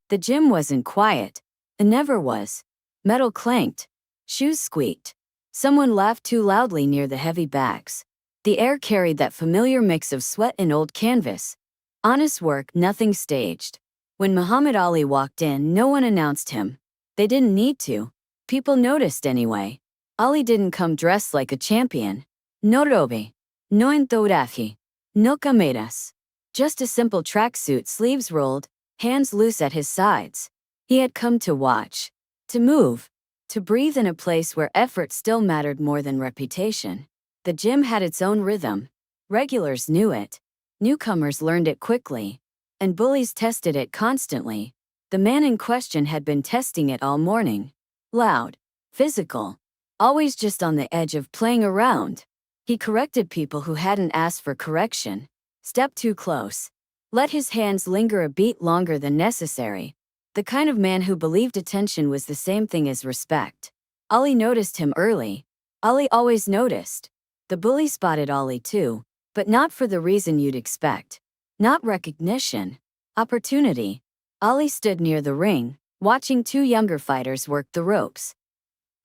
The gym wasn't quiet. It never was. Metal clanked. Shoes squeaked. Someone laughed too loudly near the heavy bags. The air carried that familiar mix of sweat and old canvas. Honest work, nothing staged. When Muhammad Ali walked in, no one announced him. They didn't need to. People noticed anyway. Ali didn't come dressed like a champion. No robe. No entouraje. No cameras. Just a simple tracksuit, sleeves rolled, hands loose at his sides. He had come to watch. To move. To breathe in a place where effort still mattered more than reputation. The gym had its own rhythm. Regulars knew it. Newcomers learned it quickly. And bullies tested it constantly. The man in question had been testing it all morning. Loud. Physical. Always just on the edge of playing around. He corrected people who hadn't asked for correction. Stepped too close. Let his hands linger a beat longer than necessary. The kind of man who believed attention was the same thing as respect. Ali noticed him early. Ali always noticed. The bully spotted Ali too, but not for the reason you'd expect. Not recognition. Opportunity. Ali stood near the ring, watching two younger fighters work the ropes.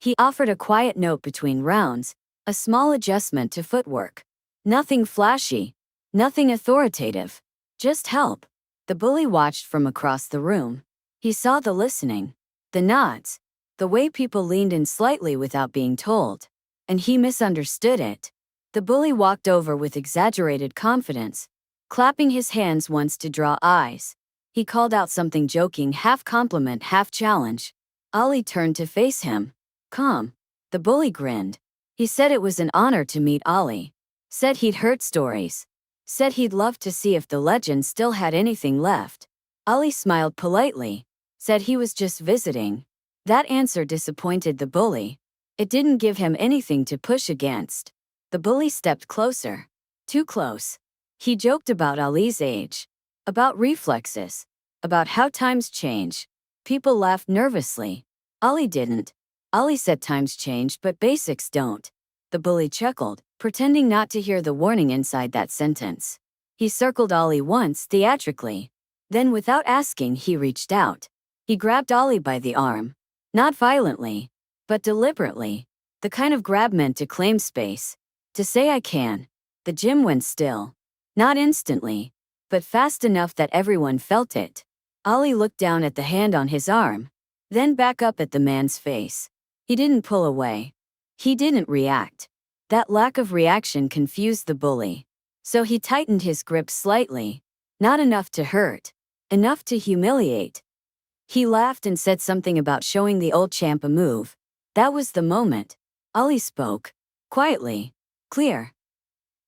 He offered a quiet note between rounds, a small adjustment to footwork. Nothing flashy. Nothing authoritative. Just help. The bully watched from across the room. He saw the listening, the nods, the way people leaned in slightly without being told. And he misunderstood it. The bully walked over with exaggerated confidence, clapping his hands once to draw eyes. He called out something joking, half compliment, half challenge. Ali turned to face him. Calm. The bully grinned. He said it was an honor to meet Ali. Said he'd heard stories. Said he'd love to see if the legend still had anything left. Ali smiled politely. Said he was just visiting. That answer disappointed the bully. It didn't give him anything to push against. The bully stepped closer. Too close. He joked about Ali's age. About reflexes. About how times change. People laughed nervously. Ali didn't. Ali said times change but basics don't. The bully chuckled, pretending not to hear the warning inside that sentence. He circled Ali once theatrically. Then without asking he reached out. He grabbed Ali by the arm. Not violently, but deliberately. The kind of grab meant to claim space. To say I can. The gym went still. Not instantly, but fast enough that everyone felt it. Ali looked down at the hand on his arm. Then back up at the man's face. He didn't pull away. He didn't react. That lack of reaction confused the bully. So he tightened his grip slightly. Not enough to hurt. Enough to humiliate. He laughed and said something about showing the old champ a move. That was the moment. Ali spoke. Quietly. Clear.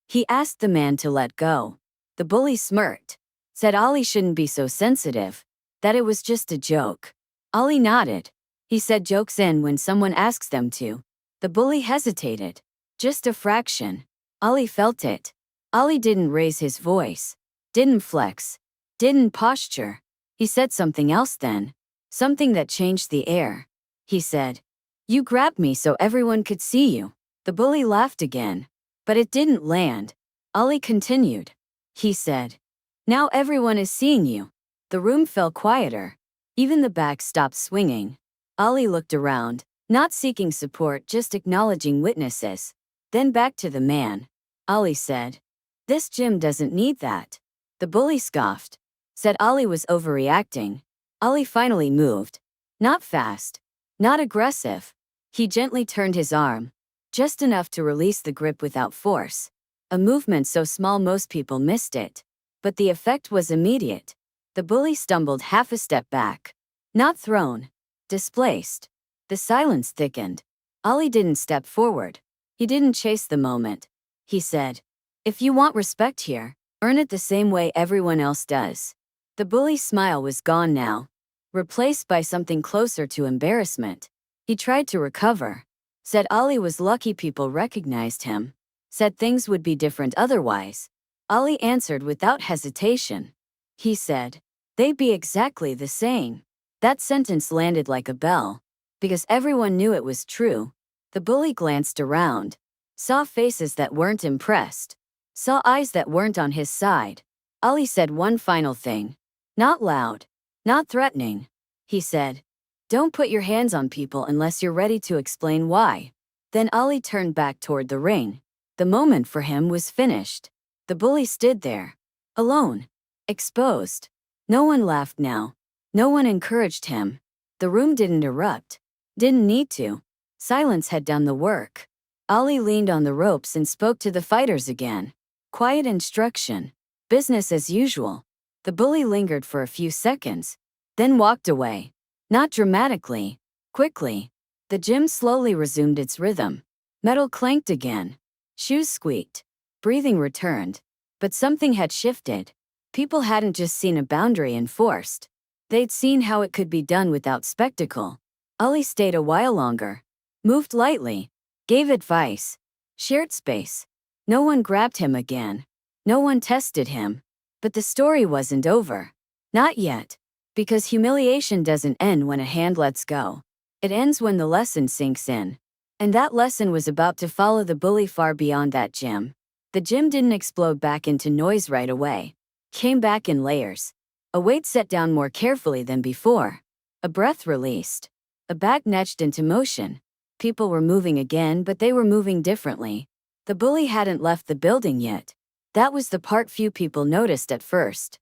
He asked the man to let go. The bully smirked. Said Ali shouldn't be so sensitive. That it was just a joke. Ali nodded. He said jokes end when someone asks them to. The bully hesitated. Just a fraction. Ali felt it. Ali didn't raise his voice. Didn't flex. Didn't posture. He said something else then. Something that changed the air. He said, "You grabbed me so everyone could see you." The bully laughed again. But it didn't land. Ali continued. He said, "Now everyone is seeing you." The room fell quieter. Even the back stopped swinging. Ali looked around, not seeking support, just acknowledging witnesses. Then back to the man. Ali said, "This gym doesn't need that." The bully scoffed. Said Ali was overreacting. Ali finally moved. Not fast. Not aggressive. He gently turned his arm. Just enough to release the grip without force. A movement so small most people missed it. But the effect was immediate. The bully stumbled half a step back. Not thrown. Displaced. The silence thickened. Ali didn't step forward. He didn't chase the moment. He said, "If you want respect here, earn it the same way everyone else does." The bully's smile was gone now, replaced by something closer to embarrassment. He tried to recover. Said Ali was lucky people recognized him. Said things would be different otherwise. Ali answered without hesitation. He said, "They'd be exactly the same." That sentence landed like a bell. Because everyone knew it was true. The bully glanced around. Saw faces that weren't impressed. Saw eyes that weren't on his side. Ali said one final thing. Not loud. Not threatening. He said, "Don't put your hands on people unless you're ready to explain why." Then Ollie turned back toward the ring. The moment for him was finished. The bully stood there, alone, exposed. No one laughed now. No one encouraged him. The room didn't erupt. Didn't need to. Silence had done the work. Ollie leaned on the ropes and spoke to the fighters again. Quiet instruction. Business as usual. The bully lingered for a few seconds, then walked away. Not dramatically. Quickly. The gym slowly resumed its rhythm. Metal clanked again. Shoes squeaked. Breathing returned. But something had shifted. People hadn't just seen a boundary enforced. They'd seen how it could be done without spectacle. Ollie stayed a while longer. Moved lightly. Gave advice. Shared space. No one grabbed him again. No one tested him. But the story wasn't over. Not yet. Because humiliation doesn't end when a hand lets go. It ends when the lesson sinks in. And that lesson was about to follow the bully far beyond that gym. The gym didn't explode back into noise right away. Came back in layers. A weight set down more carefully than before. A breath released. A back nudged into motion. People were moving again, but they were moving differently. The bully hadn't left the building yet. That was the part few people noticed at first.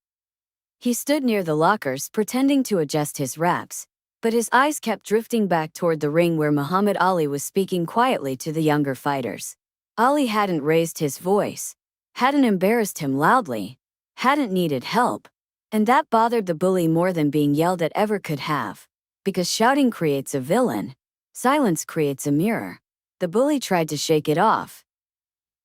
He stood near the lockers pretending to adjust his wraps, but his eyes kept drifting back toward the ring where Muhammad Ali was speaking quietly to the younger fighters. Ali hadn't raised his voice, hadn't embarrassed him loudly, hadn't needed help, and that bothered the bully more than being yelled at ever could have. Because shouting creates a villain. Silence creates a mirror. The bully tried to shake it off.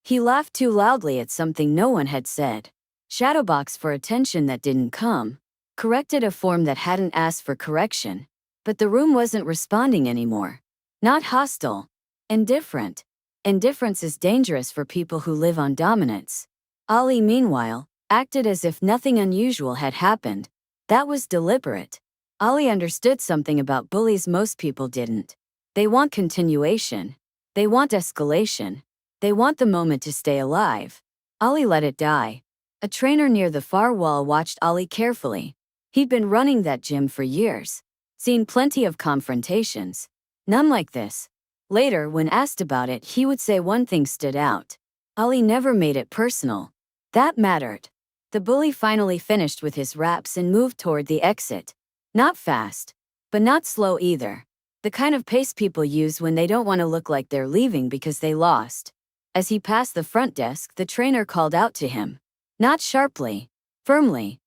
He laughed too loudly at something no one had said. Shadowboxed for attention that didn't come. Corrected a form that hadn't asked for correction. But the room wasn't responding anymore. Not hostile. Indifferent. Indifference is dangerous for people who live on dominance. Ali, meanwhile, acted as if nothing unusual had happened. That was deliberate. Ali understood something about bullies most people didn't. They want continuation. They want escalation. They want the moment to stay alive. Ali let it die. A trainer near the far wall watched Ali carefully. He'd been running that gym for years. Seen plenty of confrontations. None like this. Later, when asked about it, he would say one thing stood out. Ali never made it personal. That mattered. The bully finally finished with his raps and moved toward the exit. Not fast. But not slow either. The kind of pace people use when they don't want to look like they're leaving because they lost. As he passed the front desk, the trainer called out to him. Not sharply. Firmly.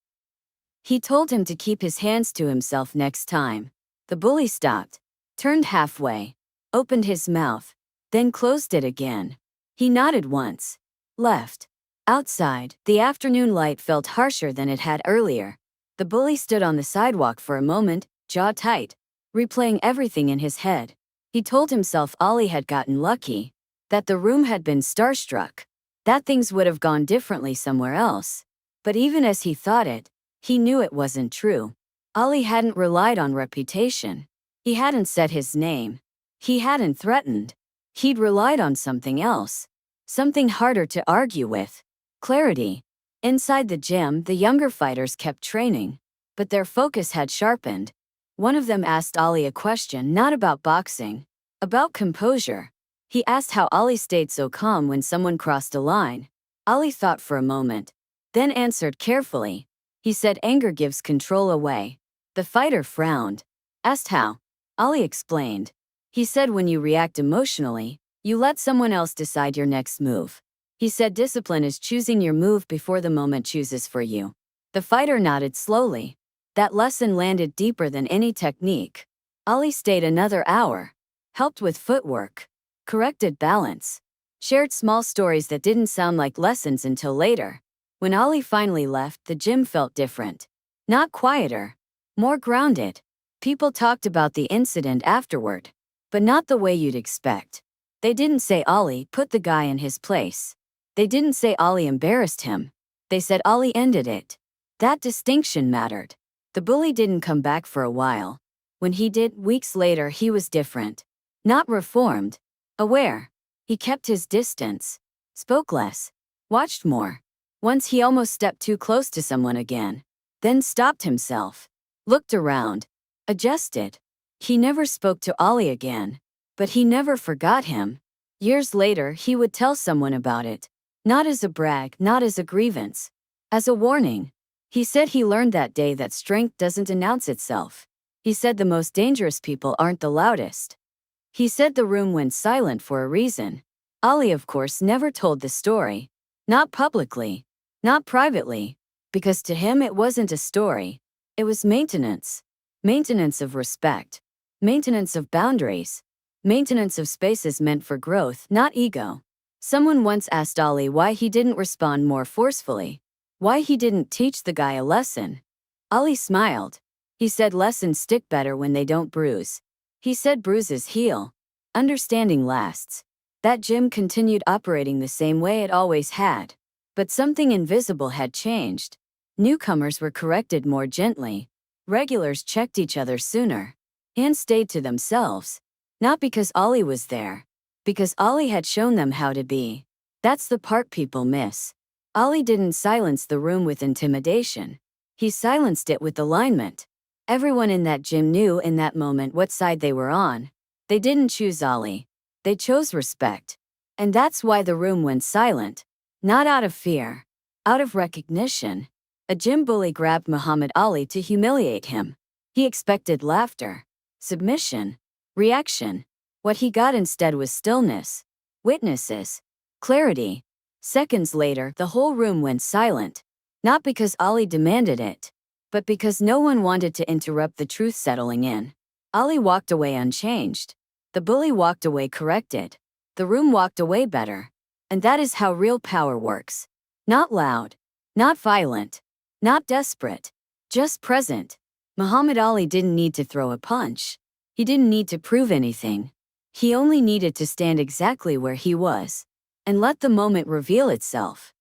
He told him to keep his hands to himself next time. The bully stopped. Turned halfway. Opened his mouth. Then closed it again. He nodded once. Left. Outside, the afternoon light felt harsher than it had earlier. The bully stood on the sidewalk for a moment, jaw tight, replaying everything in his head. He told himself Ali had gotten lucky. That the room had been starstruck. That things would have gone differently somewhere else. But even as he thought it, he knew it wasn't true. Ali hadn't relied on reputation. He hadn't said his name. He hadn't threatened. He'd relied on something else. Something harder to argue with. Clarity. Inside the gym, the younger fighters kept training. But their focus had sharpened. One of them asked Ali a question not about boxing. About composure. He asked how Ali stayed so calm when someone crossed a line. Ali thought for a moment. Then answered carefully. He said anger gives control away. The fighter frowned. Asked how. Ali explained. He said when you react emotionally, you let someone else decide your next move. He said discipline is choosing your move before the moment chooses for you. The fighter nodded slowly. That lesson landed deeper than any technique. Ali stayed another hour. Helped with footwork. Corrected balance. Shared small stories that didn't sound like lessons until later. When Ali finally left, the gym felt different. Not quieter. More grounded. People talked about the incident afterward. But not the way you'd expect. They didn't say Ali put the guy in his place. They didn't say Ali embarrassed him. They said Ali ended it. That distinction mattered. The bully didn't come back for a while. When he did, weeks later, he was different. Not reformed. Aware. He kept his distance. Spoke less. Watched more. Once he almost stepped too close to someone again. Then stopped himself. looked around, adjusted. He never spoke to Ali again. But he never forgot him. Years later, he would tell someone about it. Not as a brag, not as a grievance. As a warning. He said he learned that day that strength doesn't announce itself. He said the most dangerous people aren't the loudest. He said the room went silent for a reason. Ali, of course, never told the story. Not publicly. Not privately. Because to him it wasn't a story. It was maintenance. Maintenance of respect. Maintenance of boundaries. Maintenance of spaces meant for growth, not ego. Someone once asked Ali why he didn't respond more forcefully. Why he didn't teach the guy a lesson. Ali smiled. He said lessons stick better when they don't bruise. He said bruises heal. Understanding lasts. That gym continued operating the same way it always had. But something invisible had changed. Newcomers were corrected more gently. Regulars checked each other sooner. And stayed to themselves. Not because Ali was there. Because Ali had shown them how to be. That's the part people miss. Ali didn't silence the room with intimidation. He silenced it with alignment. Everyone in that gym knew in that moment what side they were on. They didn't choose Ali. They chose respect. And that's why the room went silent. Not out of fear. Out of recognition. A gym bully grabbed Muhammad Ali to humiliate him. He expected laughter. Submission. Reaction. What he got instead was stillness. Witnesses. Clarity. Seconds later, the whole room went silent. Not because Ali demanded it. But because no one wanted to interrupt the truth settling in. Ali walked away unchanged. The bully walked away corrected. The room walked away better. And that is how real power works. Not loud. Not violent. Not desperate. Just present. Muhammad Ali didn't need to throw a punch. He didn't need to prove anything. He only needed to stand exactly where he was. And let the moment reveal itself.